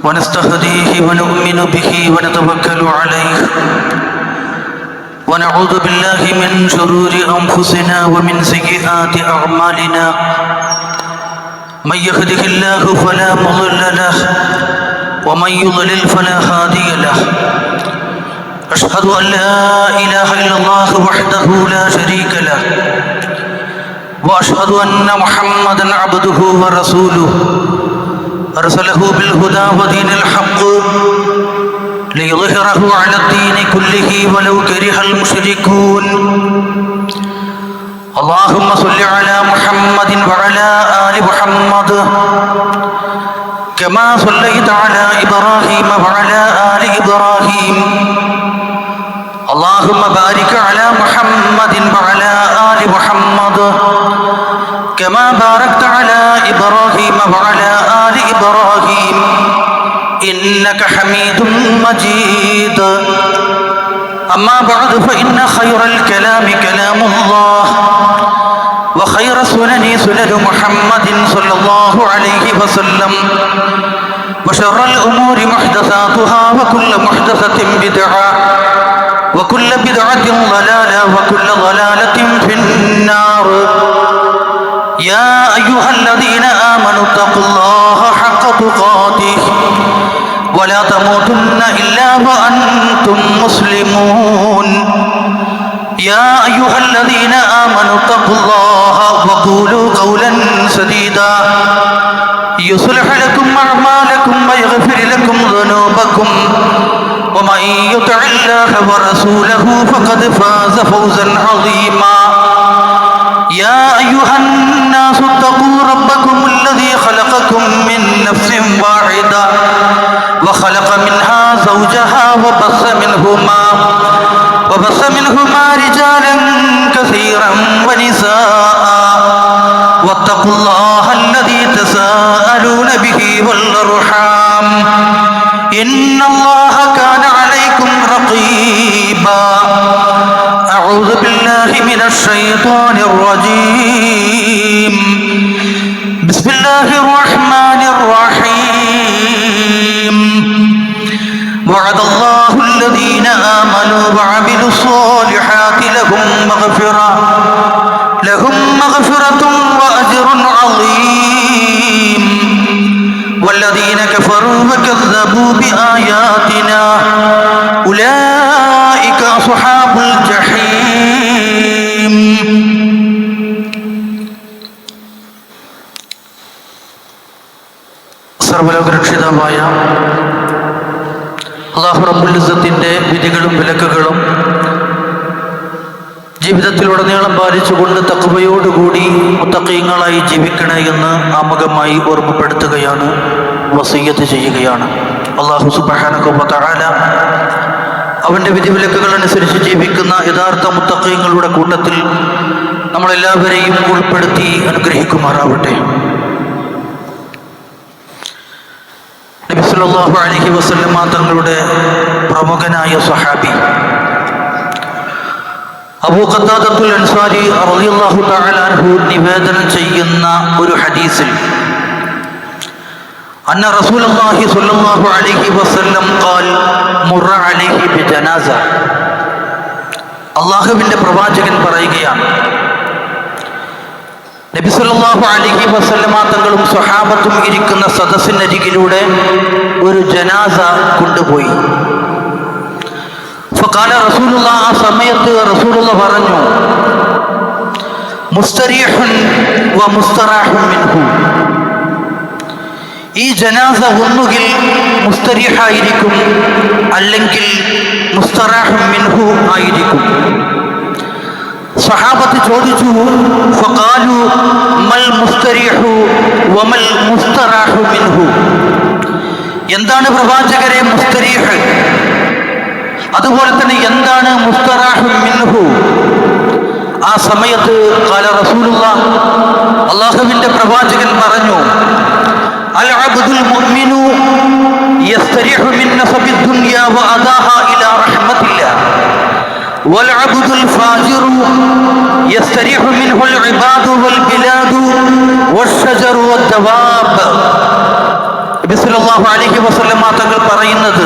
ونستهديه ونؤمن به ونتوكل عليه ونعوذ بالله من شرور أنفسنا ومن سيئات أعمالنا من يهده الله فلا مضل له ومن يضلل فلا هادي له أشهد أن لا إله إلا الله وحده لا شريك له وأشهد أن محمدا عبده ورسوله أرسله بالهدى ودين الحق ليظهره على الدين كله ولو كره المشركون اللهم صل على محمد وعلى آل محمد كما صليت على إبراهيم وعلى آل إبراهيم اللهم بارك على محمد وعلى آل محمد كما باركت على إبراهيم وعلى آل إبراهيم إنك حميد مجيد أما بعد فإن خير الكلام كلام الله وخير السنن سنن محمد صلى الله عليه وسلم وشر الأمور محدثاتها وكل محدثة بدعة وكل بدعة ضلالة وكل ضلالة في النار يا أيها الذين آمنوا اتقوا الله حق تقاته ولا تموتن إلا وأنتم مسلمون يا أيها الذين آمنوا اتقوا الله وقولوا قولا سديدا يصلح لكم أعمالكم ويغفر لكم ذنوبكم ومن يطع الله ورسوله فقد فاز فوزا عظيما يا أيها الناس اتقوا ربكم الذي خلقكم من نفس واحدة وخلق منها زوجها وبث منهما رجالا كثيرا ونساء واتقوا الله الذي تساءلون به والأرحام إن الله كان عليكم رقيبا أعوذ بالله من الشيطان الرجيم بسم الله الرحمن الرحيم وعد الله الذين آمنوا وعملوا الصالحات لهم مغفرة وأجر عظيم والذين كفروا وكذبوا بآياتنا أولئك أصحاب الجحيم സർവലോകരക്ഷിതാവായ അല്ലാഹു റബ്ബുൽ ഇസ്സത്തിന്റെ വിധികളും വിലക്കുകളും ജീവിതത്തിലുടനീളം പാലിച്ചുകൊണ്ട് തഖ്വയോടുകൂടി മുത്തഖീങ്ങളായി ജീവിക്കണേ എന്ന് ആമുഖമായി ഓർമ്മപ്പെടുത്തുകയാണ്, വസിയ്യത്ത് ചെയ്യുകയാണ്. അല്ലാഹു സുബ്ഹാനഹു വ തആല അവൻ്റെ വിധിവിലക്കുകൾ അനുസരിച്ച് ജീവിക്കുന്ന യഥാർത്ഥ മുത്തഖീങ്ങളുടെ കൂട്ടത്തിൽ നമ്മളെല്ലാവരെയും ഉൾപ്പെടുത്തി അനുഗ്രഹിക്കുമാറാവട്ടെ. നബി സല്ലല്ലാഹു അലൈഹി വസല്ലം തങ്ങളുടെ പ്രമുഖനായ സ്വഹാബി അബൂ ഖത്താദത്തുൽ അൻസാരി റളിയല്ലാഹു തആല അൻഹു നിവേദനം ചെയ്യുന്ന ഒരു ഹദീസിൽ അന്ന റസൂലുള്ളാഹി സ്വല്ലല്ലാഹു അലൈഹി വസല്ലം ഖാൽ മുറ അലൈഹി ബിജനാസ, അല്ലാഹുവിൻ്റെ പ്രവാചകൻ പറയുകയാണ്, നബി സല്ലല്ലാഹു അലൈഹി വസല്ലമ തങ്ങളും സ്വഹാബത്തും ഇരിക്കുന്ന സദസ്സിനരികിലൂടെ ഒരു ജനാസ കൊണ്ടുപോയി. ഫഖാല റസൂലുള്ളാഹി, ആ സമയത്ത് റസൂലുള്ളാഹി പറഞ്ഞു, മുസ്തരീഹുൻ വ മുസ്തറാഹുൻ മിൻഹു, ഈ ജനാസ ഒന്നുകിൽ മുസ്തരീഹായിരിക്കും അല്ലെങ്കിൽ മുസ്തറാഹുൻ മിൻഹു ആയിരിക്കും. സ്വഹാബത്ത് ചോദിച്ചു, ഫഖാലു മൽ മുസ്തരീഹു വമൽ മുസ്തറാഹു മിൻഹു, എന്താണ് പ്രവാചകരെ മുസ്തരീഹ്, അതുപോലെ തന്നെ എന്താണ് മുസ്തറാഹു മിൻഹു? ആ സമയത്ത് ഖാല റസൂലുള്ളാഹ്, അല്ലാഹുവിൻ്റെ പ്രവാചകൻ പറഞ്ഞു, അൽ അബ്ദുൽ മുഅ്മിനു യസ്തരീഹു മിൻ നസബി ദുനിയ വ അദാഹാ ഇലാ റഹ്മത്തില്ലാഹ് والعبد الفاجر يستريح منه العباد والبلاد والشجر والدواب. നബി സല്ലല്ലാഹു അലൈഹി വസല്ലം തങ്ങൾ പറയുന്നത്,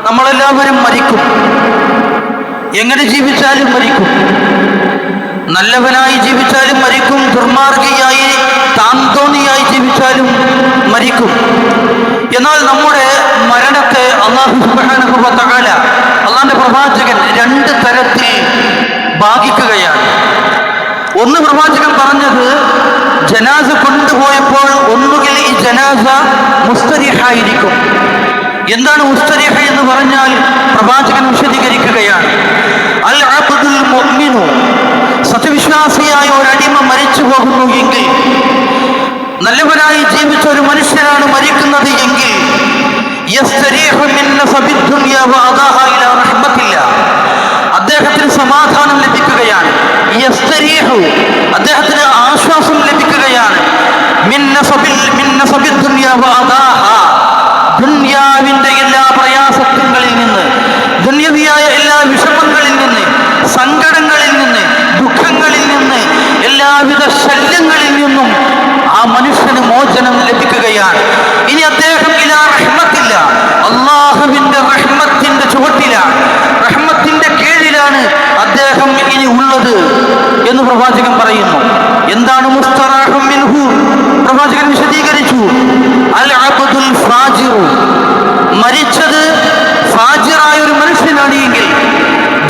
നമ്മളെല്ലാവരും മരിക്കും. എങ്ങനെ ജീവിച്ചാലും മരിക്കും. നല്ലവനായി ജീവിച്ചാലും മരിക്കും, ദുർമാർഗിയായി താന്തോന്നിയായി ജീവിച്ചാലും മരിക്കും. എന്നാൽ നമ്മുടെ മരണത്തെ അല്ലാഹു സുബ്ഹാനഹു വ തആല, അല്ലാഹുവിന്റെ പ്രവാചകൻ 2 തരത്തിൽ ഭാഗിക്കുകയാണ്. ഒന്ന്, പ്രവാചകൻ പറഞ്ഞത്, ജനാസ കൊണ്ടുപോയപ്പോൾ ഒന്നുകിൽ ഈ ജനാസ മുസ്തരിഹായിരിക്കും. എന്താണ് മുസ്തരിഹ എന്ന് പറഞ്ഞാൽ പ്രവാചകൻ വിശദീകരിക്കുകയാണ്. അൽ അബ്ദുൽ മുഅ്മിനു, സത്യവിശ്വാസിയായ ഒരടിമ മരിച്ചു പോകുന്നു എങ്കിൽ, നല്ലവനായി ജീവിച്ച ഒരു മനുഷ്യനാണ് മരിക്കുന്നത് എങ്കിൽ, യസ്തരീഹു മിൻ നസബിദ് ദുനിയ വ അദാഹ ഇലാ റഹ്മത്തില്ലാഹ്, അദ്ദേഹത്തിന് സമാധാനം ലഭിക്കുകയാണ്. യസ്തരീഹു, അദ്ദേഹത്തിന് ആശ്വാസം ലഭിക്കുകയാണ്. മിൻ നസബിദ് ദുനിയ വ അദാഹ, ദുനിയാവിന്റെ എല്ലാ പ്രയാസങ്ങളിൽ നിന്ന്, ദുനിയവിയായ എല്ലാ വിഷമങ്ങളിൽ നിന്ന്, സങ്കടങ്ങളിൽ നിന്ന്, ദുഃഖങ്ങളിൽ നിന്ന്, എല്ലാവിധ ശല്യങ്ങളിൽ നിന്നും ആ മനുഷ്യന് മോചനം ലഭിക്കുകയാണ്. ഇനി അദ്ദേഹം ഇലാ റഹ്മത്തില്ല, അല്ലാഹുവിന്റെ റഹ്മത്തിന്റെ ചുവട്ടിലാണ്, റഹ്മത്തിന്റെ കീഴിലാണ് അദ്ദേഹം ഇനി ഉള്ളത് എന്ന് പ്രവാചകൻ പറയുന്നു. എന്താണ് മുസ്തറാഹും മിൻഹു? പ്രവാചകൻ വിശദീകരിച്ചു. അൽ അബ്ദുൽ ഫാജിറു, മരിച്ചത് ഫാജിറായ ഒരു മനുഷ്യനാണ് എങ്കിൽ,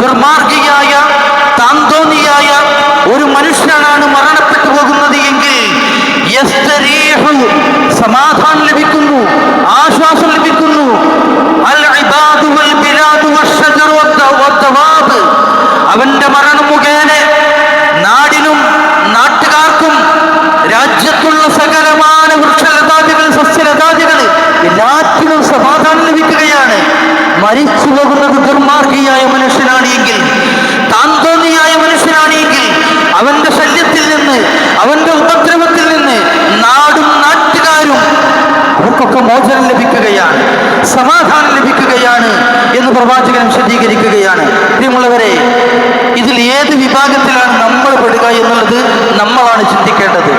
ദുർമാർഗിയായ താന്തോന്നിയായ ഒരു മനുഷ്യനാണ് മരണപ്പെട്ടു പോകുന്നത് എങ്കിൽ, യസ്തരീഹു, സമാധാനം ലഭിക്കുന്നു, ആശ്വാസം ലഭിക്കുന്നു. അൽ ഇബാദു വൽ ബിലാദു വശജറു വദ്ദവാബ്, അവന്റെ മരണം മുഖേന നാടിനും നാട്ടുകാർക്കും രാജ്യത്തുള്ള സകലമാന വൃക്ഷലതാദികൾ, സസ്യലതാദികൾ എല്ലാറ്റിനും സമാധാനം ലഭിക്കുകയാണ്. മരിച്ചു പോകുന്നത് ദുർമാർഗിയായ മനുഷ്യനാണ് എങ്കിൽ, താന്തോന്നിയായ മനുഷ്യനാണ് എങ്കിൽ, അവന്റെ ശല്യത്തിൽ നിന്ന്, അവന്റെ ഉപദ്രവത്തിൽ നിന്ന് നാടും നാട്ടുകാരും അവർക്കൊക്കെ മോചനം ലഭിക്കുകയാണ്, സമാധാനം ലഭിക്കുകയാണ് എന്ന് പ്രവാചകൻ വിശദീകരിക്കുകയാണ്. പ്രിയമുള്ളവരെ, ഇതിൽ ഏത് വിഭാഗത്തിലാണ് നമ്മൾ പെടുക എന്നുള്ളത് നമ്മളാണ് ചിന്തിക്കേണ്ടത്.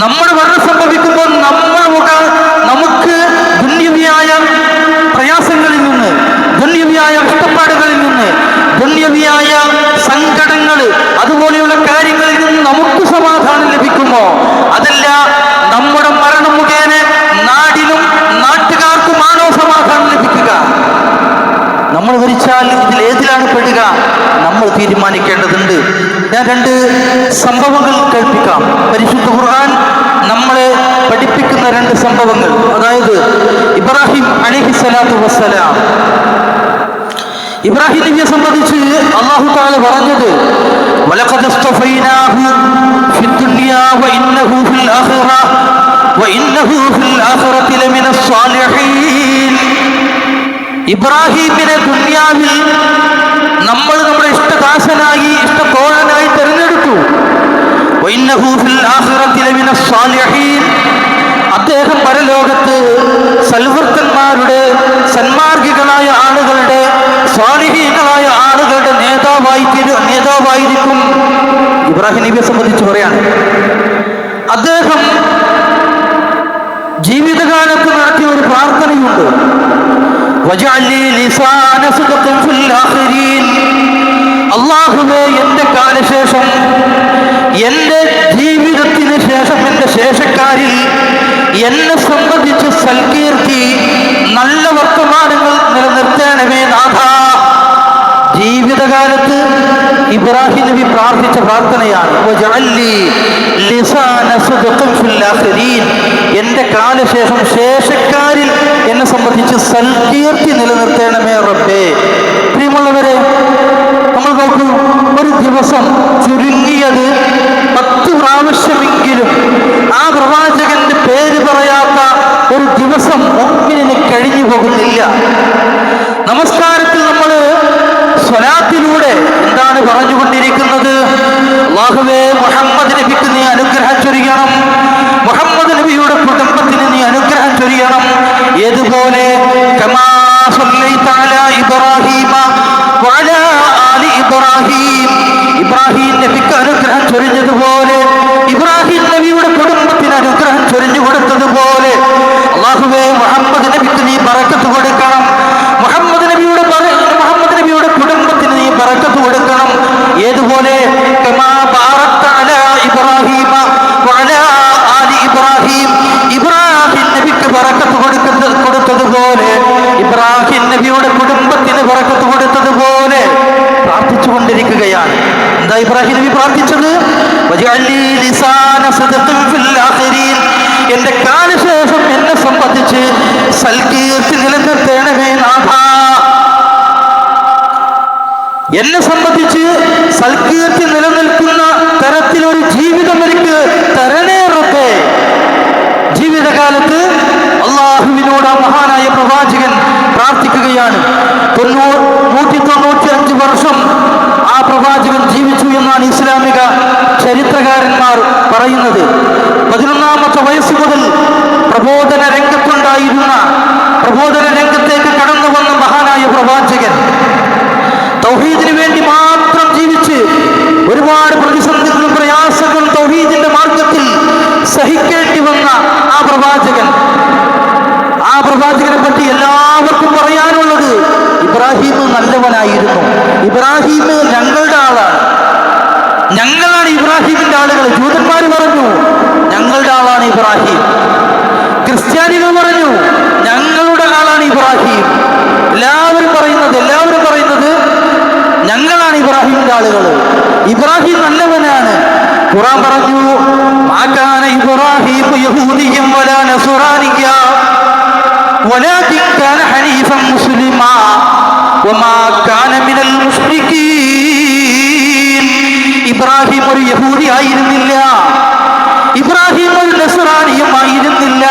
നമ്മുടെ മരണം സംഭവിക്കുമ്പോൾ നമുക്ക് ദുന്യവിയായ പ്രയാസങ്ങളിൽ നിന്ന്, ദുന്യവിയായ കഷ്ടപ്പാടുകളിൽ നിന്ന്, ദുന്യവിയായ സങ്കടങ്ങൾ, അതുപോലെയുള്ള കാര്യങ്ങളിൽ നിന്ന് നമുക്ക് സമാധാനം ലഭിക്കുമോ? അതല്ല നമ്മുടെ മരണം മുഖേന നാടിനും നാട്ടുകാർക്കുമാണോ സമാധാനം ലഭിക്കുക? നമ്മൾ മരിച്ചാൽ ഇതിൽ ഏതിലാണ് പെടുക നമ്മൾ തീരുമാനിക്കേണ്ടതുണ്ട്. ഞാൻ 2 സംഭവങ്ങൾ കേൾപ്പിക്കാം. പരിശുദ്ധ ഖുർആൻ നമ്മളെ പഠിപ്പിക്കുന്ന 2 സംഭവങ്ങൾ. അതായത് ഇബ്രാഹിം അലൈഹിസ്സലാത്തു വസ്സലാം, ഇബ്രാഹിം നബിയെ സംബന്ധിച്ച് അല്ലാഹു തആല പറഞ്ഞത്, വലഖദ് ഇസ്തഫൈനാഹു ഫിദ്ദുനിയാ വഇന്നഹു ഫിൽ ആഖിറതി ലമിനസ് സ്വാലിഹീൻ. ഇബ്രാഹിമിനെ ദുനിയാവിൽ നമ്മൾ നമ്മുടെ ഇഷ്ടദാസനായി, ഇഷ്ടത്തോഴനായി തിരഞ്ഞെടുത്തു. വഇന്നഹു ഫിൽ ആഖിറതി ലമിനസ് സ്വാലിഹീൻ, അദ്ദേഹം പരലോകത്ത് സൽവൃത്തന്മാരുടെ, സന്മാർഗികളായ ആളുകളുടെ, സ്വാലിഹീങ്ങളായ ആളുകളുടെ നേതാവായിരിക്കും. ഇബ്രാഹിം നബിയെ സംബന്ധിച്ച് പറയാണ്, അദ്ദേഹം ജീവിതകാലത്ത് നടത്തിയ ഒരു പ്രാർത്ഥനയുണ്ട്. വജഅലി ലിസാന സിദ്ഖിൻ ഫിൽ ആഖിരീൻ, അല്ലാഹുവേ, എന്റെ കാലശേഷം, എന്റെ ജീവിതത്തിന് ശേഷം, എന്റെ ശേഷക്കാരിൽ എന്നെ സംബന്ധിച്ച് സൽകീർത്തി, നല്ല വർത്തമാനങ്ങൾ നിലനിർത്തണമേ നാഥ. ജീവിതകാലത്ത് ഇബ്രാഹിം നബി പ്രാർത്ഥിച്ച പ്രാർത്ഥനയാണ്, വജഅലി ലിസാന സിദ്ഖിൻ ഫിൽ ആഖിരീൻ, എന്റെ കാലശേഷം ശേഷക്കാരിൽ എന്നെ സംബന്ധിച്ച് സൽകീർത്തി നിലനിർത്തണമേ റബ്ബേ. പ്രിയമുള്ളവരെ, നമ്മൾ നോക്കൂ, ഒരു ദിവസം ചുരുങ്ങിയത് 10 പ്രാവശ്യമെങ്കിലും ആ പ്രവാചകന്റെ പേര് പറയാത്ത ഒരു ദിവസം മുഅ്മിനിന് കഴിഞ്ഞു പോകുന്നില്ല. നമസ്കാരത്തിൽ നമ്മൾ സ്വലാത്തിലൂടെ എന്താണ് പറഞ്ഞുകൊണ്ടിരിക്കുന്നത്? അല്ലാഹുവേ, മുഹമ്മദ് നബിക്ക് നീ അനുഗ്രഹം ചൊരിയണം, മുഹമ്മദ് നബിയുടെ കുടുംബത്തിന് നീ അനുഗ്രഹം ചൊരിയണം. ഏതുപോലെ കമാ സല്ലൈത അലാ ഇബ്രാഹീമ വഅലാ ആലി ഇബ്രാഹീം, ഇബ്രാഹിം നബിക്ക് അനുഗ്രഹം ചൊരിഞ്ഞതുപോലെ, ഇബ്രാഹിം നബിയുടെ കുടുംബത്തിന് അനുഗ്രഹം ചൊരിഞ്ഞു കൊടുത്തതുപോലെ കൊടുത്തതുപോലെ, ഇബ്രാഹിം നബിയുടെ കുടുംബത്തിന് ബറക്കത്ത് കൊടുത്തതുപോലെ പ്രാർത്ഥിച്ചു കൊണ്ടിരിക്കുകയാണ്. എന്താ ഇബ്രാഹിം നബി പ്രാർത്ഥിച്ചത്? എന്റെ കാലശേഷം എന്നെ സംബന്ധിച്ച് സൽകീർത്തി നിലനിർത്തേണമേ നാഥ. എന്നെ സംബന്ധിച്ച് സൽകീർത്തി നിലനിൽക്കുന്ന തരത്തിലൊരു ജീവിതം എനിക്ക് തരണേ റബ്ബേ. ജീവിതകാലത്ത് അള്ളാഹുവിനോട് ആ മഹാനായ പ്രവാചകൻ പ്രാർത്ഥിക്കുകയാണ്. 195 വർഷം ആ പ്രവാചകൻ ജീവിച്ചു എന്നാണ് ഇസ്ലാമിക ചരിത്രകാരന്മാർ പറയുന്നത്. 11ാമത്തെ വയസ്സ് മുതൽ പ്രബോധന രംഗത്തുണ്ടായിരുന്ന, പ്രബോധന രംഗത്തേക്ക് കടന്നു വന്ന മഹാനായ പ്രവാചകൻ, തൗഹീദിന് വേണ്ടി മാത്രം ജീവിച്ച് ഒരുപാട് പ്രതിസന്ധികളും പ്രയാസങ്ങളും തൗഹീദിന്റെ മാർഗത്തിൽ സഹിക്കേണ്ടി വന്ന ആ പ്രവാചകനെ പറ്റി എല്ലാവർക്കും പറയാനുള്ളത്, ഇബ്രാഹിം നല്ലവനായിരുന്നു. ഇബ്രാഹിം ഞങ്ങളുടെ ആളാണ്, ഞങ്ങളാണ് ഇബ്രാഹിമിന്റെ ആളുകൾ. ജൂതന്മാർ പറഞ്ഞു ഞങ്ങളുടെ ആളാണ് ഇബ്രാഹിം. ക്രിസ്ത്യാനികൾ പറഞ്ഞു ഞങ്ങളുടെ ആളാണ് ഇബ്രാഹിം. എല്ലാവരും പറയുന്നത് ഞങ്ങളാണ് ഇബ്രാഹിമിന്റെ ആളുകൾ. ഇബ്രാഹിം നല്ലവനാണ്. ഖുർആൻ പറഞ്ഞു മാ കാന ഇബ്രാഹിം യഹൂദിയ്യൻ വലാ നസ്റാനിയ്യ വലാകിൻ കാന ഹനീഫൻ മുസ്ലിമാ വമാ കാന മിനൽ മുശ്രികീൻ. ഇബ്രാഹിം ഒരു യഹൂദി ആയിരുന്നില്ല, ഇബ്രാഹിം ഒരു നസ്റാനിയും ആയിരുന്നില്ല.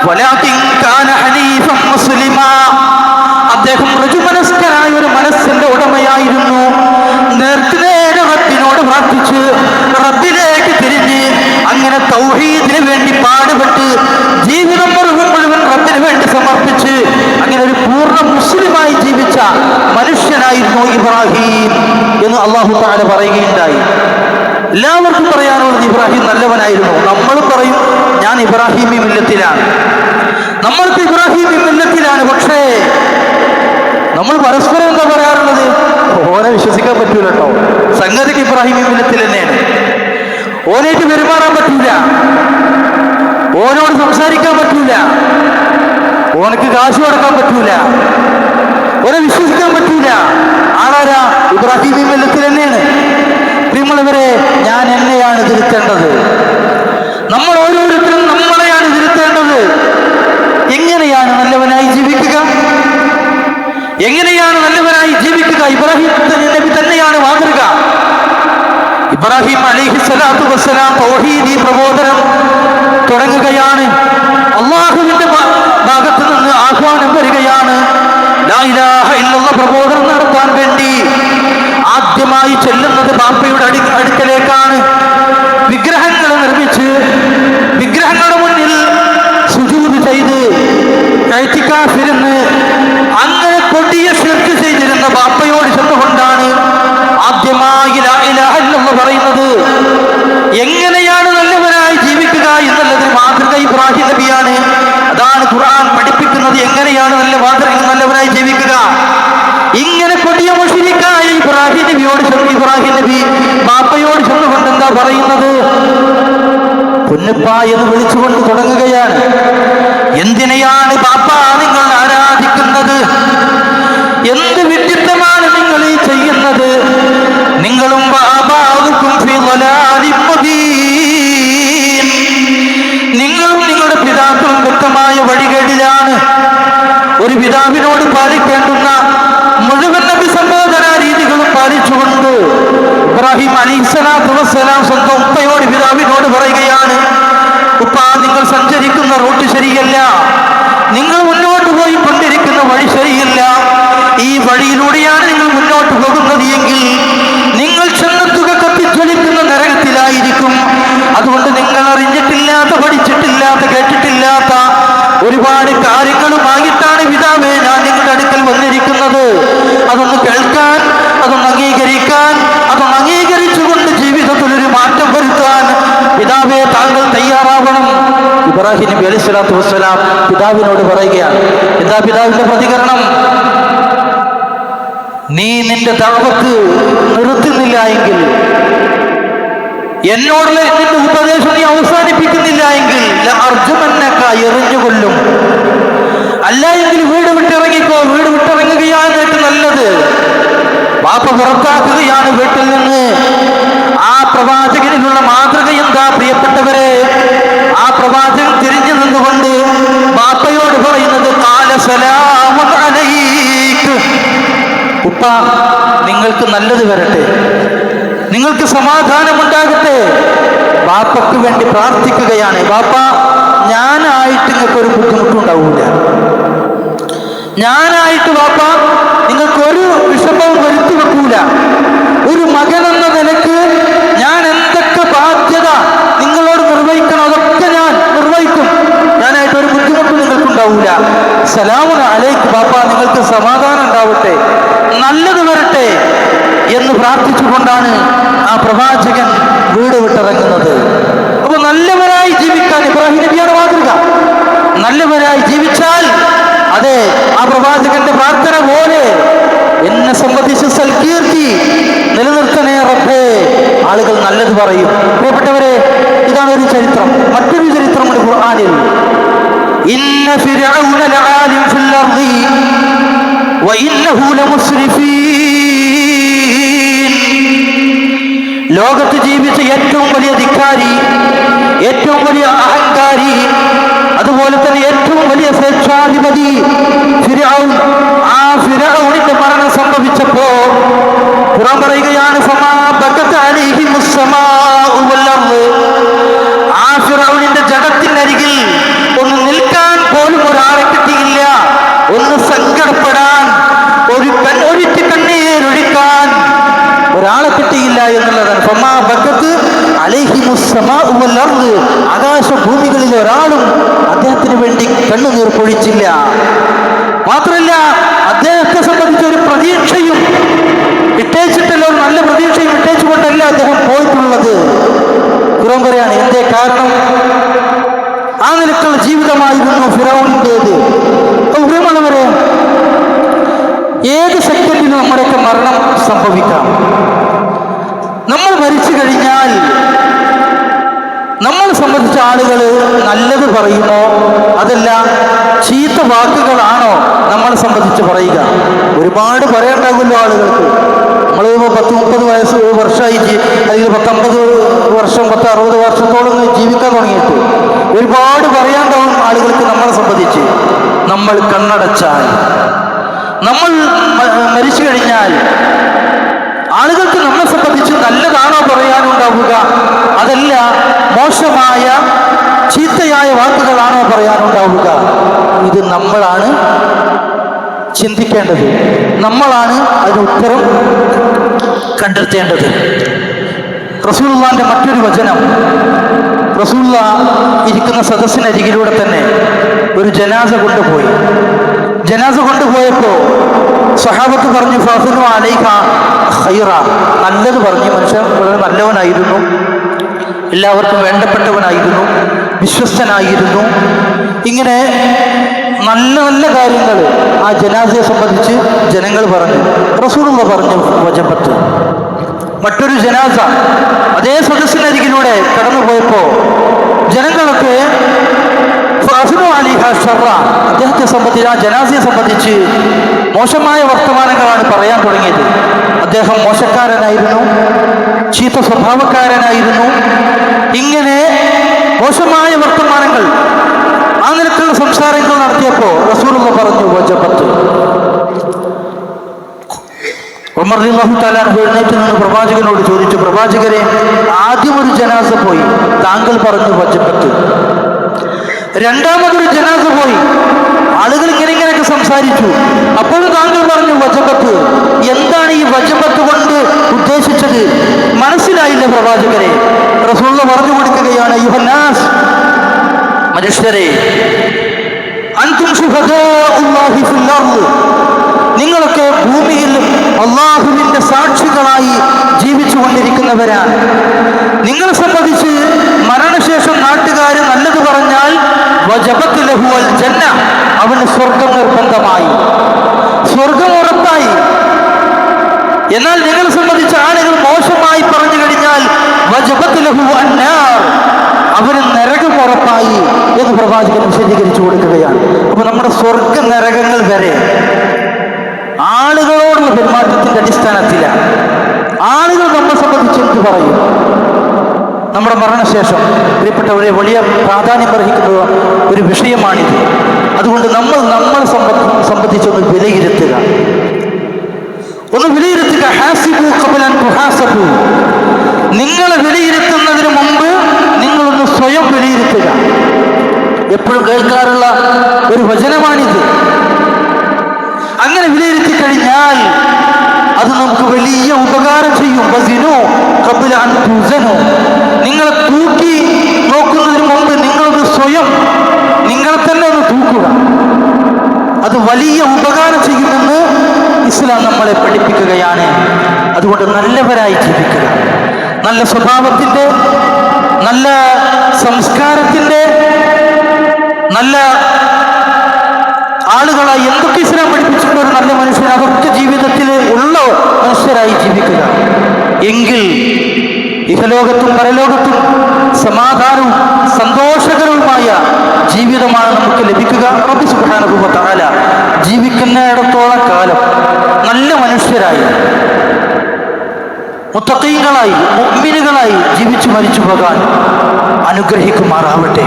വലാകിൻ കാന ഹനീഫൻ മുസ്ലിമാ, അദ്ദേഹം ഋജുമനസ്കനായ ഒരു മനസ്സിന്റെ ഉടമയായിരുന്നു. നേർക്കുനേരെ റബ്ബിനോട് പ്രാർത്ഥിച്ച് റബ്ബിലേക്ക് തിരിഞ്ഞ് അങ്ങനെ തൗഹീദിന് വേണ്ടി പാടുപെട്ട് ജീവിതം മുഴുവൻ റബ്ബിന് വേണ്ടി സമർപ്പിച്ച് അങ്ങനെ ഒരു പൂർണ്ണ മുസ്ലിമായി ജീവിച്ച മനുഷ്യനായിരുന്നു ഇബ്രാഹിം എന്ന് അല്ലാഹു തആല പറയുകയുണ്ടായി. എല്ലാവർക്കും പറയാനുള്ളത് ഇബ്രാഹിം നല്ലവനായിരുന്നു. നമ്മളും പറയും ഞാൻ ഇബ്രാഹിമി മില്ലത്തിലാണ്, നമ്മൾക്ക് ഇബ്രാഹിമി മില്ലത്തിലാണ്. പക്ഷേ നമ്മൾ പരസ്പരം എന്താ പറയാറുള്ളത്? ഓനെ വിശ്വസിക്കാൻ പറ്റൂല കേട്ടോ, സംഗതിക്ക് ഇബ്രാഹിമി മില്ലത്തിൽ തന്നെയാണ്. ഓനായിട്ട് പെരുമാറാൻ പറ്റൂല, ഓനോട് സംസാരിക്കാൻ പറ്റൂല, ഓനക്ക് കാശ് കൊടുക്കാൻ പറ്റൂല, ഓനെ വിശ്വസിക്കാൻ പറ്റൂല. ആളാരാ? ഇബ്രാഹിമി മില്ലത്തിൽ തന്നെയാണ്. പ്രിയമുള്ളവരെ, ഞാൻ എന്നെയാണ് തിരുത്തേണ്ടത്. നമ്മൾ ഓരോരുത്തരും നമ്മളെയാണ് തിരുത്തേണ്ടത്. എങ്ങനെയാണ് നല്ലവനായി ജീവിക്കുക? എങ്ങനെയാണ് നല്ലവനായി ജീവിക്കുക? ഇബ്രാഹിം നബി തന്നെയാണ് മാതൃക. ഇബ്രാഹിം അലൈഹിസ്സലാത്തു വസ്സലാം തൗഹീദി പ്രബോധനം തുടങ്ങുകയാണ്. അള്ളാഹുവിന്റെ ഭാഗത്ത് നിന്ന് ആഹ്വാനം വരികയാണ്. ലാ ഇലാഹ ഇല്ലല്ലാഹ് പ്രബോധനം നടത്താൻ വേണ്ടി ആദ്യമായി ചെല്ലുന്നത് ബാപ്പയുടെ അടുക്കലേക്കാണ്. വിഗ്രഹങ്ങൾ നിർമ്മിച്ച് വിഗ്രഹങ്ങളുടെ മുന്നിൽ സുജൂദ് ചെയ്ത് ഇഅ്തികാഫിരുന്ന് അങ്ങനെ കൊടിയ ശിർക്ക് ചെയ്തിരുന്ന ബാപ്പയോട് ചെന്നുകൊണ്ടാണ് ആദ്യമായി ലാ ഇലാഹ ഇല്ലല്ലാഹ് പറയുന്നത്. എങ്ങനെയാണ് നല്ലവനായി ജീവിക്കുക എന്നുള്ളതിന് മാതൃക ഇബ്രാഹിം നബിയാണ്. അതാണ് ഖുർആൻ പഠിപ്പിക്കുന്നത്. എങ്ങനെയാണ് നല്ലവനായി ജീവിക്കുക? ഇങ്ങനെ കൊടിയ മുശ്രിക്കായ ഇബ്രാഹിം നബി ബാപ്പയോട് ചെന്നുകൊണ്ട് എന്താ പറയുന്നത്? പൊന്നുപ്പ എന്ന് വിളിച്ചുകൊണ്ട് തുടങ്ങുകയാണ്. എന്തിനെയാണ് ബാപ്പ നിങ്ങൾ ആരാധിക്കുന്നത്? എന്ത് വിഡ്ഢിത്തമാണ് നിങ്ങൾ ഈ ചെയ്യുന്നത്? നിങ്ങളും നിങ്ങളും നിങ്ങളുടെ പിതാക്കളും വ്യക്തമായ വഴികേടിലാണ്. ഒരു പിതാവിനോട് പാലിക്കേണ്ടുന്ന മുഴുവൻ അഭിസംബോധനാ രീതികളും പാലിച്ചുകൊണ്ട് ഇബ്രാഹിം അലൈഹിസ്സലാത്തു വസ്സലാം സ്വന്തം ഉപ്പയോട് പിതാവിനോട് പറയുകയാണ്, ഉപ്പ നിങ്ങൾ സഞ്ചരിക്കുന്ന റൂട്ട് ശരിയല്ല, നിങ്ങൾ മുന്നോട്ട് പോയി കൊണ്ടിരിക്കുന്ന വഴി ശരിയല്ല. ഈ വഴിയിലൂടെയാണ് നിങ്ങൾ മുന്നോട്ട് പോകുന്നത് എങ്കിൽ നിങ്ങൾ ചെന്നെത്തുക കത്തിജ്വലിക്കുന്ന നരകത്തിലായിരിക്കും. അതുകൊണ്ട് നിങ്ങൾ അറിഞ്ഞിട്ടില്ലാത്ത, പഠിച്ചിട്ടില്ലാത്ത, കേട്ടിട്ടില്ലാത്ത ഒരുപാട് കാര്യങ്ങളുമായിട്ടാണ് പിതാവേ ഞാൻ നിങ്ങളുടെ അടുക്കൽ വന്നിരിക്കുന്നത്. അതൊന്ന് കേൾക്കാൻ, അതൊന്ന് അംഗീകരിക്കാൻ, അതൊന്ന് അംഗീകരിച്ചുകൊണ്ട് ജീവിതത്തിൽ ഒരു മാറ്റം വരുത്താൻ പിതാവേ താങ്കൾ തയ്യാറാവണം. ഇബ്രാഹിം നബി അലൈഹിസ്സലാത്തു വസ്സലാം പിതാവിനോട് പറയുകയാണ്. എന്താ പിതാവിന്റെ പ്രതികരണം? നീ നിന്റെ ദഅവത്ത് നിർത്തുന്നില്ല എങ്കിൽ, എന്നോടുള്ള നിന്റെ ഉപദേശം നീ അവസാനിപ്പിക്കുന്നില്ല എങ്കിൽ എറിഞ്ഞുകൊല്ലും. അല്ല എങ്കിൽ വീട് വിട്ടിറങ്ങിക്കോ. വീട് വിട്ടിറങ്ങുകയാണ് ഏറ്റവും നല്ലത്. വാപ്പ പുറത്താക്കുകയാണ് വീട്ടിൽ നിന്ന്. ആ പ്രവാചകനിലുള്ള മാതൃക എന്താ പ്രിയപ്പെട്ടവരെ? ആ പ്രവാചകൻ തിരിഞ്ഞു നിന്നുകൊണ്ട് വാപ്പയോട് പറയുന്നത് ഖാല സലാമുൻ അലൈക്, ഉപ്പ നിങ്ങൾക്ക് നല്ലത് വരട്ടെ, നിങ്ങൾക്ക് സമാധാനമുണ്ടാകട്ടെ. വാപ്പയ്ക്ക് വേണ്ടി പ്രാർത്ഥിക്കുകയാണ്. വാപ്പ, ഞാനായിട്ട് നിങ്ങൾക്കൊരു ബുദ്ധിമുട്ടുണ്ടാവൂല, ഞാനായിട്ട് വാപ്പ നിങ്ങൾക്കൊരു വിഷമവും വരുത്തി വെക്കൂല. ഒരു മകൻ എന്ന നിലക്ക് ഞാൻ എന്തൊക്കെ ബാധ്യത നിങ്ങളോട് നിർവഹിക്കണം അതൊക്കെ ഞാൻ നിർവഹിക്കും. ഞാനായിട്ട് ഒരു ബുദ്ധിമുട്ടും നിങ്ങൾക്കുണ്ടാവൂല. സലാമുൻ അലൈക്ക് ബാപ്പ, നിങ്ങൾക്ക് സമാധാനം ഉണ്ടാവട്ടെ, നല്ലത് വരട്ടെ എന്ന് പ്രാർത്ഥിച്ചുകൊണ്ടാണ് ആ പ്രവാചകൻ വീട് വിട്ടിറങ്ങുന്നത്. അപ്പൊ നല്ലവരായി ജീവിക്കാൻ ഇബ്രാഹിം നബിയാണ് മാതൃക. നല്ലവരായി ജീവിച്ചാൽ അതെ ആ പ്രവാചകന്റെ പ്രാർത്ഥന പോലെ എന്നെ സംബന്ധിച്ച് സൽകീർത്തി നിലനിർത്തണേ റബ്ബേ, ആളുകൾ നല്ലത് പറയും. പ്രിയപ്പെട്ടവരെ, ഇതാണ് ഒരു ചരിത്രം. മറ്റൊരു ചരിത്രമുണ്ട് ഖുർആനിൽ. ഇന്ന ഫിർഔന ലആലിം ഫിൽ അർദി വഇന്നഹു ലമുസ്രിഫീൻ. ലോകത്ത് ജീവിച്ച ഏറ്റവും വലിയ ധിക്കാരി, ഏറ്റവും വലിയ അഹങ്കാരി, അതുപോലെ തന്നെ ഏറ്റവും വലിയ സ്വേച്ഛാധിപതി ഫിർഔൻ. ആ ഫിർഔനിന്റെ മരണം സംഭവിച്ചപ്പോ ഖുർആൻ പറയുകയാണ് ഫമാ ബകത അലൈഹിമുസ് സമാഉ വൽ അർദ്. ആ ഫിർഔനിന്റെ ജഡത്തിനരികിൽ ഒന്ന് നിൽക്കാൻ പോലും ഒരാളെ കിട്ടിയില്ല, ഒന്ന് സങ്കടപ്പെടാൻ, ഒരിറ്റ് കണ്ണീരൊഴിക്കാൻ ഒരാളെ കിട്ടിയില്ല എന്നുള്ളതാണ്. ഫമാ ബകത അലൈഹിമുസ് സമാഉ വൽ അർദ്. ആകാശഭൂമികളിൽ ഒരാളും അദ്ദേഹത്തിന് വേണ്ടി കണ്ണുനീർ പൊഴിച്ചില്ല. മാത്രമല്ല, അദ്ദേഹത്തെ സംബന്ധിച്ച ഒരു പ്രതീക്ഷയും ഇട്ടേച്ചിട്ടല്ല, ഒരു നല്ല പ്രതീക്ഷയും ഇട്ടേച്ചുകൊണ്ടല്ല അദ്ദേഹം പോയിട്ടുള്ളത്. ഖുർആൻ പറയാണ് എന്തേ കാരണം? ആ നിലക്കുള്ള ജീവിതമായിരുന്നു ഫിറഔനിൻ്റേത്. ഉഗ്രമാണവരെ, ഏത് സെക്കൻഡിലും നമ്മുടെയൊക്കെ മരണം സംഭവിക്കാം. നമ്മൾ മരിച്ചു കഴിഞ്ഞാൽ നമ്മളെ സംബന്ധിച്ച ആളുകൾ നല്ലത് പറയുമോ അതല്ല ചീത്ത വാക്കുകളാണോ നമ്മളെ സംബന്ധിച്ച് പറയുക? ഒരുപാട് പറയാണ്ടാകുമല്ലോ ആളുകൾക്ക്. നമ്മൾ 10-30 വർഷമായി അല്ലെങ്കിൽ 10-50 വർഷം 10-60 വർഷത്തോളം ജീവിക്കാൻ തുടങ്ങിയിട്ട് ഒരുപാട് പറയാണ്ടാവും ആളുകൾക്ക് നമ്മളെ സംബന്ധിച്ച്. നമ്മൾ കണ്ണടച്ചാൽ, നമ്മൾ മരിച്ചു കഴിഞ്ഞാൽ ആളുകൾക്ക് നമ്മളെ സംബന്ധിച്ച് നല്ലതാണോ പറയാനുണ്ടാവുക അതല്ല മോശമായ ചീത്തയായ വാക്കുകളാണോ പറയാനുണ്ടാവുക? ഇത് നമ്മളാണ് ചിന്തിക്കേണ്ടത്, നമ്മളാണ് അതിന് ഉത്തരം കണ്ടെത്തേണ്ടത്. റസൂലുള്ളാഹിന്റെ മറ്റൊരു വചനം, റസൂലുള്ളാഹ് ഇരിക്കുന്ന സദസ്സിനരികിലൂടെ തന്നെ ഒരു ജനാസ കൊണ്ടുപോയി. ജനാസ കൊണ്ടുപോയപ്പോൾ സ്വഹാബത്ത് പറഞ്ഞു ഫഅ്ഫിനു അലൈക ഖൈറ, നല്ലത് പറഞ്ഞു. മനുഷ്യൻ വളരെ നല്ലവനായിരുന്നു, എല്ലാവർക്കും വേണ്ടപ്പെട്ടവനായിരുന്നു, വിശ്വസ്തനായിരുന്നു. ഇങ്ങനെ നല്ല നല്ല കാര്യങ്ങൾ ആ ജനാസയെ സംബന്ധിച്ച് ജനങ്ങൾ പറഞ്ഞു. റസൂലുള്ളാഹി പറഞ്ഞു വജബത്ത്. മറ്റൊരു ജനാസ അതേ സദസ്സിനരികിലൂടെ കടന്നുപോയപ്പോൾ ജനങ്ങളൊക്കെ അദ്ദേഹത്തെ സംബന്ധിച്ച്, ആ ജനാസയെ സംബന്ധിച്ച് മോശമായ വർത്തമാനങ്ങളാണ് പറയാൻ തുടങ്ങിയത്. അദ്ദേഹം മോശക്കാരനായിരുന്നു, ചീത്ത സ്വഭാവക്കാരനായിരുന്നു. ഇങ്ങനെ മോശമായ വർത്തമാനങ്ങൾ, ആ നിലക്കുള്ള സംസാരങ്ങൾ നടത്തിയപ്പോൾ റസൂലുള്ളാഹി പറഞ്ഞു വജബത്ത്. ഉമർ റളിയല്ലാഹു തആല അൻഹു എഴുന്നേറ്റ് നിന്ന് പ്രവാചകനോട് ചോദിച്ചു, പ്രവാചകരെ, ആദ്യം ഒരു ജനാസ പോയി, താങ്കൾ പറഞ്ഞു വജബത്ത്. രണ്ടാമതൊരു ജനാസ പോയി, ആളുകൾ ഇങ്ങനെയൊക്കെ സംസാരിച്ചു, അപ്പോഴും താങ്കൾ പറഞ്ഞു വജബത്ത്. എന്താണ് ഈ വജബത്ത് കൊണ്ട് ഉദ്ദേശിച്ചത്? മനസ്സിലായില്ല പ്രവാചകരെ. റസൂലുള്ളാഹി പറഞ്ഞു കൊടുക്കുകയാണ്, യുഹന്നാസ്, മനുഷ്യരെ, അൻതും ശുഹദാഉല്ലാഹി ഫിൽ അർദ്, നിങ്ങളൊക്കെ ഭൂമിയിൽ അല്ലാഹുവിന്റെ സാക്ഷികളായി ജീവിച്ചു കൊണ്ടിരിക്കുന്നവരാണ്. നിങ്ങളെ സംബന്ധിച്ച് മരണശേഷം നാട്ടുകാർ നല്ലത് പറഞ്ഞാൽ വജബത്ത് ലഹു അൽ ജന്ന, അവന് സ്വർഗം നിർബന്ധമായി, സ്വർഗം ഉറപ്പായി. എന്നാൽ നിങ്ങളെ സംബന്ധിച്ച് ആളുകൾ മോശമായി പറഞ്ഞു കഴിഞ്ഞാൽ വജബത്ത് ലഹു അന്നാർ, അവന് നരകം ഉറപ്പായി എന്ന് പ്രവാചകൻ വിശദീകരിച്ചു കൊടുക്കുകയാണ്. അപ്പൊ നമ്മുടെ സ്വർഗ നരകങ്ങൾ വരെ ആളുകളോടുള്ള പെരുമാറ്റത്തിന്റെ അടിസ്ഥാനത്തിലാണ്. ആളുകൾ നമ്മെ സംബന്ധിച്ച് എന്ത് പറയും? നമ്മുടെ മരണശേഷം പ്രിയപ്പെട്ടവരെ വലിയ പ്രാധാന്യം അർഹിക്കുന്ന ഒരു വിഷയമാണിത്. അതുകൊണ്ട് നമ്മളെ സംബന്ധിച്ചൊന്ന് വിലയിരുത്തുക, ഹാസിബു ഖബല അൻ തുഹാസബു. നിങ്ങളെ വിലയിരുത്തുന്നതിന് മുമ്പ് നിങ്ങളൊന്ന് സ്വയം വിലയിരുത്തുക. എപ്പോഴും കേൾക്കാറുള്ള ഒരു വചനമാണിത്. അങ്ങനെ വിലയിരുത്തി കഴിഞ്ഞാൽ അത് നമുക്ക് വലിയ ഉപകാരം ചെയ്യും. വസിനു ഖബല അൻ തുസനു. നിങ്ങളെ തൂക്കി നോക്കുന്നതിന് മുമ്പ് നിങ്ങളത് സ്വയം നിങ്ങളെ തന്നെ ഒന്ന് തൂക്കുക. അത് വലിയ ഉപകാരം ചെയ്യുമെന്ന് ഇസ്ലാം നമ്മളെ പഠിപ്പിക്കുകയാണ്. അതുകൊണ്ട് നല്ലവരായി ജീവിക്കുക, നല്ല സ്വഭാവത്തിൻ്റെ, നല്ല സംസ്കാരത്തിൻ്റെ, നല്ല ആളുകളായി എന്തൊക്കെ ഇസ്ലാം പഠിപ്പിച്ചിട്ടുള്ള ഒരു നല്ല മനുഷ്യൻ, അതൊക്കെ ജീവിതത്തിൽ ഉള്ള മനുഷ്യരായി ജീവിക്കുക. എങ്കിൽ ഇഹലോകത്തും പരലോകത്തും സമാധാനവും സന്തോഷകരവുമായ ജീവിതമാണ് നമുക്ക് ലഭിക്കുക. റബ്ബ് സുബ്ഹാനഹു വ തആല ജീവിക്കുന്നിടത്തോളം കാലം നല്ല മനുഷ്യരായി, മുത്തഖീങ്ങളായി, മുഅ്മിനുകളായി ജീവിച്ചു മരിച്ചു പോകാൻ അനുഗ്രഹിക്കുമാറാവട്ടെ.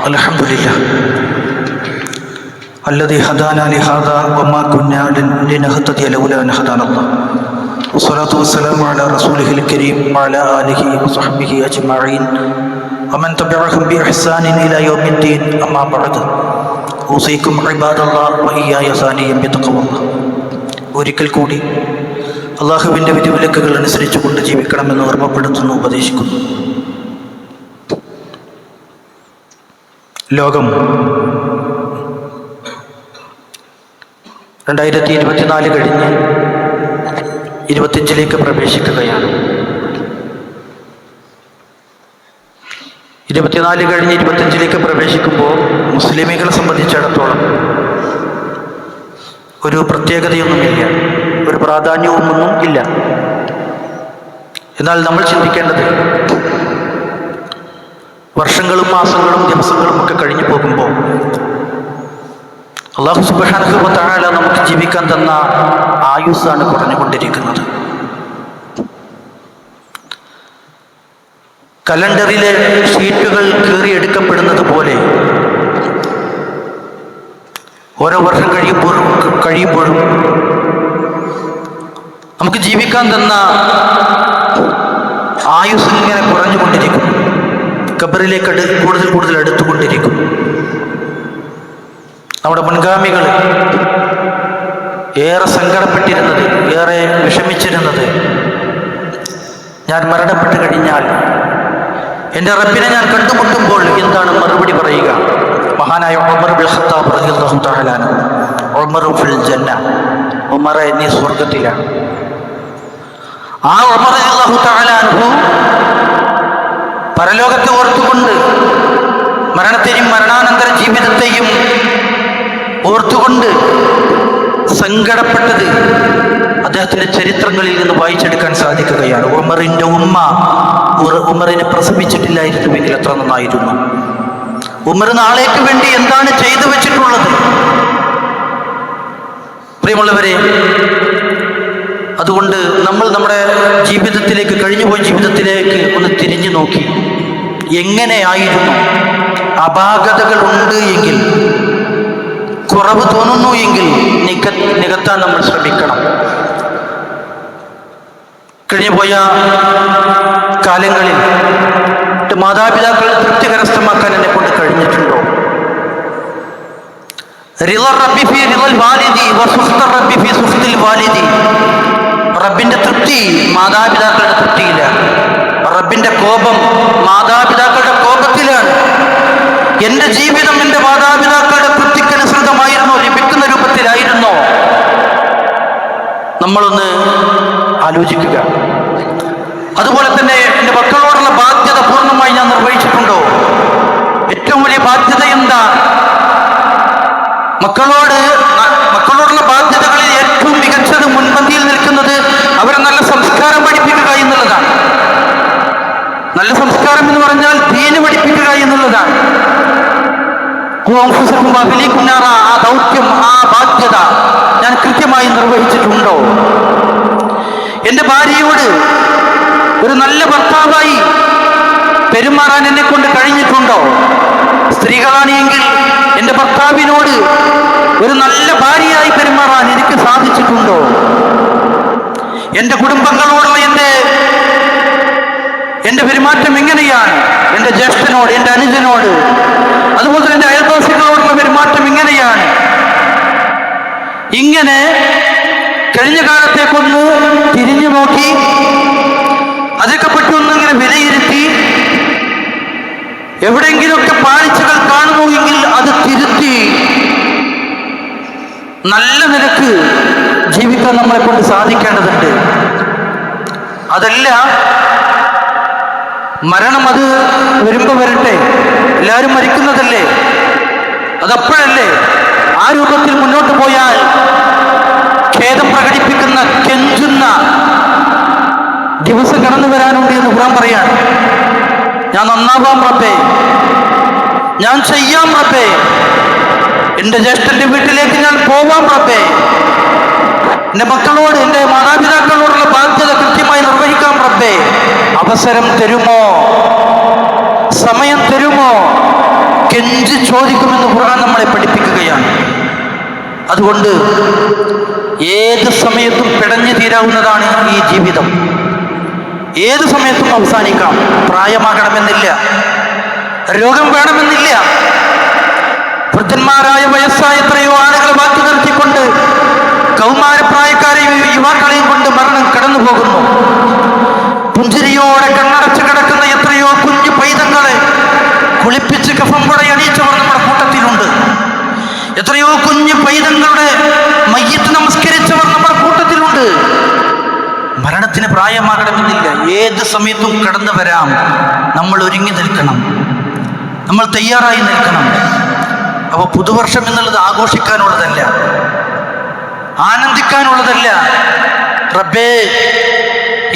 അൽഹംദുലില്ലാഹ് الذي هدانا لهذا وما كنا لنهتدي لولا أن هدانا الله والصلاة والسلام على رسوله الكريم وعلى آله وصحبه أجمعين ومن تبعهم بإحسان إلى يوم الدين أما بعد أوصيكم عباد الله وإياي ثانيا بتقوى الله. ഒരിക്കൽ കൂടി അള്ളാഹുവിൻ്റെ വിധിവിലക്കുകൾ അനുസരിച്ചുകൊണ്ട് ജീവിക്കണമെന്ന് ഓർമ്മപ്പെടുത്തുന്നു, ഉപദേശിക്കുന്നു. ലോകം 2024 കഴിഞ്ഞ് 25 പ്രവേശിക്കുകയാണ്. 24 കഴിഞ്ഞ് 25 പ്രവേശിക്കുമ്പോൾ മുസ്ലിമീങ്ങളെ സംബന്ധിച്ചിടത്തോളം ഒരു പ്രത്യേകതയൊന്നുമില്ല, ഒരു പ്രാധാന്യവുമൊന്നും ഇല്ല. എന്നാൽ നമ്മൾ ചിന്തിക്കേണ്ടത്, വർഷങ്ങളും മാസങ്ങളും ദിവസങ്ങളും ഒക്കെ കഴിഞ്ഞു പോകുമ്പോൾ അല്ലാഹു സുബ്ഹാനഹു വ തആല നമുക്ക് ജീവിക്കാൻ തന്ന ആയുസ്സാണ് കുറഞ്ഞുകൊണ്ടിരിക്കുന്നത്. കലണ്ടറിലെ ഷീറ്റുകൾ കീറിയെടുക്കപ്പെടുന്നത് പോലെ ഓരോ വർഷം കഴിയുമ്പോഴും നമുക്ക് ജീവിക്കാൻ തന്ന ആയുസ് ഇങ്ങനെ കുറഞ്ഞുകൊണ്ടിരിക്കും, ഖബറിലേക്ക് കൂടുതൽ അടുത്തുകൊണ്ടിരിക്കും. നമ്മുടെ മുൻഗാമികൾ ഏറെ സങ്കടപ്പെട്ടിരുന്നത്, ഏറെ വിഷമിച്ചിരുന്നത്, ഞാൻ മരണപ്പെട്ട് കഴിഞ്ഞാൽ എൻ്റെ റബ്ബിനെ ഞാൻ കണ്ടുമുട്ടുമ്പോൾ എന്താണ് മറുപടി പറയുക? മഹാനായ ഉമർ ഇബ്നുൽ ഖത്താബ് റളിയല്ലാഹു തആല അൻഹു, ഉമർ ഫിൽ ജന്ന, ഉമറെ നീ സ്വർഗ്ഗത്തിലാണ്. ആ ഉമർ റളിയല്ലാഹു തആല അൻഹു പരലോകത്തെ ഓർത്തുകൊണ്ട്, മരണത്തെയും മരണാനന്തര ജീവിതത്തെയും ഓർത്തുകൊണ്ട് സങ്കടപ്പെട്ടത് അദ്ദേഹത്തിന്റെ ചരിത്രങ്ങളിൽ നിന്ന് വായിച്ചെടുക്കാൻ സാധിക്കുകയാണ്. ഉമറിന്റെ ഉമ്മ ഉമറിനെ പ്രസവിച്ചിട്ടില്ലായിരുന്നുവെങ്കിൽ എത്ര നന്നായിരുന്നു. ഉമർ നാളേക്ക് വേണ്ടി എന്താണ് ചെയ്തു വെച്ചിട്ടുള്ളത്? പ്രിയമുള്ളവരെ, അതുകൊണ്ട് നമ്മൾ നമ്മുടെ ജീവിതത്തിലേക്ക്, കഴിഞ്ഞുപോയ ജീവിതത്തിലേക്ക് ഒന്ന് തിരിഞ്ഞു നോക്കി എങ്ങനെയായിരുന്നു, അപാകതകൾ ഉണ്ട് എങ്കിൽ, കുറവ് തോന്നുന്നു എങ്കിൽ നികത്താൻ നമ്മൾ ശ്രമിക്കണം. കഴിഞ്ഞുപോയ കാലങ്ങളിൽ മാതാപിതാക്കൾ തൃപ്തി കരസ്ഥമാക്കാൻ എന്നെ കൊണ്ട് കഴിഞ്ഞിട്ടുണ്ടോ? റബ്ബിന്റെ തൃപ്തി മാതാപിതാക്കളുടെ തൃപ്തിയിലാണ്. റബ്ബിന്റെ കോപം മാതാപിതാക്കളുടെ കോപത്തിലാണ്. എൻ്റെ ജീവിതം എൻ്റെ മാതാപിതാക്കളുടെ തൃപ്തിക്കനുസൃതമായിരുന്നോ, ലഭിക്കുന്ന രൂപത്തിലായിരുന്നോ? നമ്മളൊന്ന് ആലോചിക്കുക. അതുപോലെ തന്നെ എൻ്റെ മക്കളോടുള്ള ബാധ്യത പൂർണ്ണമായി ഞാൻ നിർവഹിച്ചിട്ടുണ്ടോ? ഏറ്റവും വലിയ ബാധ്യത എന്താ? മക്കളോടുള്ള ബാധ്യതകളിൽ ഏറ്റവും മികച്ച ആ ദൗത്യം, ആ ബാധ്യത ഞാൻ കൃത്യമായി നിർവഹിച്ചിട്ടുണ്ടോ? എൻ്റെ ഭാര്യയോട് ഒരു നല്ല ഭർത്താവായി പെരുമാറാൻ എന്നെ കൊണ്ട് കഴിഞ്ഞിട്ടുണ്ടോ? സ്ത്രീകളാണ് എങ്കിൽ എൻ്റെ ഭർത്താവിനോട് ഒരു നല്ല ഭാര്യയായി പെരുമാറാൻ എനിക്ക് സാധിച്ചിട്ടുണ്ടോ? എൻ്റെ കുടുംബങ്ങളോടുള്ള എൻ്റെ പെരുമാറ്റം എങ്ങനെയാണ്? എൻ്റെ ജ്യേഷ്ഠനോട്, എൻ്റെ അനുജനോട്, അതുപോലെ തന്നെ എൻ്റെ അയൽവാസികളോടുള്ള പെരുമാറ്റം എങ്ങനെയാണ്? ഇങ്ങനെ കഴിഞ്ഞ കാലത്തേക്കൊന്ന് തിരിഞ്ഞു നോക്കി അതൊക്കെ പറ്റി ഒന്നിങ്ങനെ വിലയിരുത്തി എവിടെയെങ്കിലുമൊക്കെ പാളിച്ചകൾ കാണുന്നു എങ്കിൽ അത് തിരുത്തി നല്ല നിലക്ക് ജീവിക്കാൻ നമ്മളെ കൊണ്ട് സാധിക്കേണ്ടതുണ്ട്. അതല്ല മരണം അത് വരുമ്പോ വരട്ടെ, എല്ലാവരും മരിക്കുന്നതല്ലേ, അതപ്പോഴല്ലേ. ആ രൂപത്തിൽ മുന്നോട്ട് പോയാൽ ഖേദം പ്രകടിപ്പിക്കുന്ന, കെഞ്ചുന്ന ദിവസം കടന്നു വരാനുണ്ട് എന്ന് ഖുർആൻ പറയാണ്. ഞാൻ നന്നാവാം റബ്ബേ, ഞാൻ ചെയ്യാം റബ്ബേ, എൻ്റെ ജ്യേഷ്ഠന്റെ വീട്ടിലേക്ക് ഞാൻ പോവാം റബ്ബേ, എൻ്റെ മക്കളോട്, എൻ്റെ മാതാപിതാക്കളോടുള്ള ബാധ്യത കൃത്യമായി നിർവഹിക്കാം റബ്ബേ, അവസരം തരുമോ, സമയം തരുമോ, കെഞ്ചി ചോദിക്കുമെന്ന് ഖുർആൻ നമ്മളെ പഠിപ്പിക്കുകയാണ്. അതുകൊണ്ട് ഏത് സമയത്തും പിടഞ്ഞു തീരാവുന്നതാണ് ഈ ജീവിതം. ഏത് സമയത്തും അവസാനിക്കാം. പ്രായമാകണമെന്നില്ല, രോഗം വേണമെന്നില്ല. വൃദ്ധന്മാരായ വയസ്സായ എത്രയോ ആളുകളെ മാറ്റി നിർത്തിക്കൊണ്ട് കൗമാരപ്രായക്കാരെയും യുവാക്കളെയും കൊണ്ട് മരണം കടന്നു പോകുന്നു. പുഞ്ചിരിയോടെ കണ്ണടച്ച് കിടക്കുന്ന എത്രയോ കുഞ്ഞു പൈതങ്ങളെ കുളിപ്പിച്ച് കഫം പുടയണിയിച്ചവർ നമ്മുടെ കൂട്ടത്തിലുണ്ട്. എത്രയോ കുഞ്ഞു പൈതങ്ങളുടെ മയ്യത്ത് നമസ്കരിച്ചവർ നമ്മുടെ കൂട്ടത്തിലുണ്ട്. മരണത്തിന് പ്രായമാകണമെന്നില്ല, ഏത് സമയത്തും കടന്നു വരാം. നമ്മൾ ഒരുങ്ങി നിൽക്കണം, നമ്മൾ തയ്യാറായി നിൽക്കണം. അപ്പോൾ പുതുവർഷം എന്നുള്ളത് ആഘോഷിക്കാനുള്ളതല്ല, ആനന്ദിക്കാനുള്ളതല്ല. റബ്ബേ,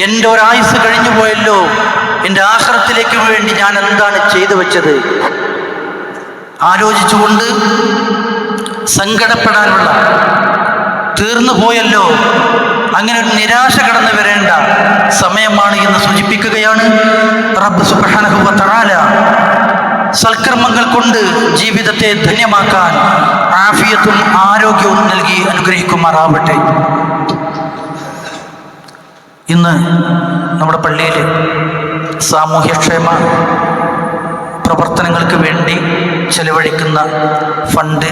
എൻ്റെ ഒരായുസ് കഴിഞ്ഞു പോയല്ലോ, എൻ്റെ ആഖിറത്തിലേക്ക് വേണ്ടി ഞാൻ എന്താണ് ചെയ്തു വെച്ചത് ആലോചിച്ചുകൊണ്ട് സങ്കടപ്പെടാനുള്ള, തീർന്നു പോയല്ലോ, അങ്ങനെ ഒരു നിരാശ കടന്നു വരേണ്ട സമയമാണ് എന്ന് സൂചിപ്പിക്കുകയാണ് റബ്ബ് സുബ്ഹാനഹു വ തആല. സൽക്കർമ്മങ്ങൾ കൊണ്ട് ജീവിതത്തെ ധന്യമാക്കാൻ ആഫിയത്തും ആരോഗ്യവും നൽകി അനുഗ്രഹിക്കുമാറാവട്ടെ. ഇന്ന് നമ്മുടെ പള്ളിയിൽ സാമൂഹ്യക്ഷേമ പ്രവർത്തനങ്ങൾക്ക് വേണ്ടി ചെലവഴിക്കുന്ന ഫണ്ട്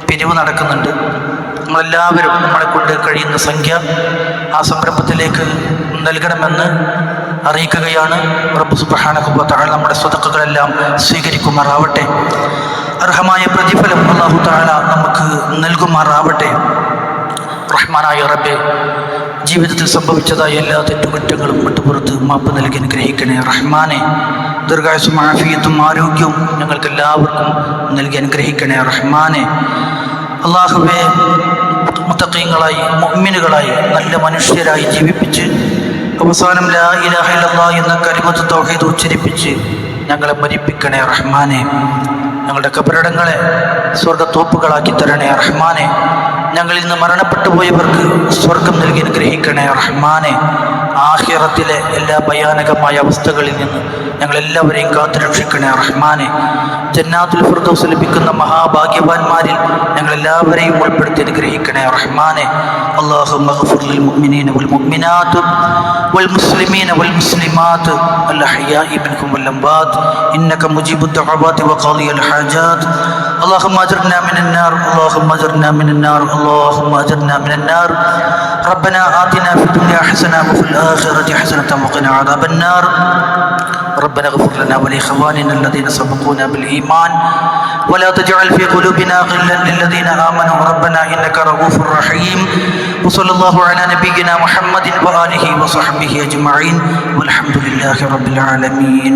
പിരിവ് നടക്കുന്നുണ്ട്. നമ്മളെല്ലാവരും നമ്മളെ കൊണ്ട് കഴിയുന്ന സംഖ്യ ആ സംരംഭത്തിലേക്ക് നൽകണമെന്ന് അറിയിക്കുകയാണ്. റബ്ബ് സുബ്ഹാനഹു വ തആല നമ്മുടെ സ്വതക്കകളെല്ലാം സ്വീകരിക്കുമാറാവട്ടെ. അർഹമായ പ്രതിഫലം അല്ലാഹു തആല നമുക്ക് നൽകുമാറാവട്ടെ. റഹ്മാനായ റബ്ബേ, ജീവിതത്തിൽ സംഭവിച്ചതായ എല്ലാ തെറ്റുകുറ്റങ്ങളും വിട്ടുപുറത്ത് മാപ്പ് നൽകി അനുഗ്രഹിക്കണേ റഹ്മാനെ. ദീർഘായുസ്സും ആഫിയത്തും ആരോഗ്യവും ഞങ്ങൾക്ക് എല്ലാവർക്കും നൽകി അനുഗ്രഹിക്കണേ റഹ്മാനെ. അല്ലാഹുവേ, മുത്തഖീങ്ങളായി, മുഅ്മിനുകളായി, നല്ല മനുഷ്യരായി ജീവിപ്പിച്ച് അവസാനം ലാ ഇലാഹ ഇല്ലല്ലാഹ് എന്ന കലിമത്ത് തൗഹീദ് ഉച്ചരിപ്പിച്ച് ഞങ്ങളെ മരിപ്പിക്കണേ റഹ്മാനെ. ഞങ്ങളുടെ കബറിടങ്ങളെ സ്വർഗത്തോപ്പുകളാക്കി തരണേ റഹ്മാനെ. ഞങ്ങളിൽ നിന്ന് മരണപ്പെട്ടു പോയവർക്ക് സ്വർഗം നൽകി അനുഗ്രഹിക്കണേ റഹ്മാനെ. ആഖിറത്തിലെ എല്ലാ ഭയാനകമായ അവസ്ഥകളിൽ നിന്ന് ഞങ്ങളെല്ലാവരെയും കാത്തുരക്ഷിക്കണേ റഹ്മാനെ. ജന്നാത്തുൽ ഫിർദൗസ് ലഭിക്കുന്ന മഹാഭാഗ്യവാന്മാരിൽ ഞങ്ങളെല്ലാവരെയും ഉൾപ്പെടുത്തി അനുഗ്രഹിക്കണേ റഹ്മാനെ. അല്ലാഹുമ്മ ഗ്ഫിർ ലിൽ മുഅ്മിനീന വൽ മുഅ്മിനാത്ത് വൽ മുസ്ലിമീന വൽ മുസ്ലിമാത്ത് അൽ അഹ്യാഇ മിൻഹും വൽ അംവാത്ത് ഇന്നക മുജീബുദ് ദഅവാതി വ ഖാദിയൽ ഹാജാത്ത്. اللهم اجرنا من النار، اللهم اجرنا من النار، اللهم اجرنا من النار. ربنا آتنا في الدنيا حسنة وفي الآخرة حسنة وقنا عذاب النار. ربنا اغفر لنا ولإخواننا الذين سبقونا بالإيمان ولا تجعل في قلوبنا غلا للذين آمنوا ربنا إنك رؤوف رحيم. وصلى الله على نبينا محمد وآله وصحبه أجمعين والحمد لله رب العالمين.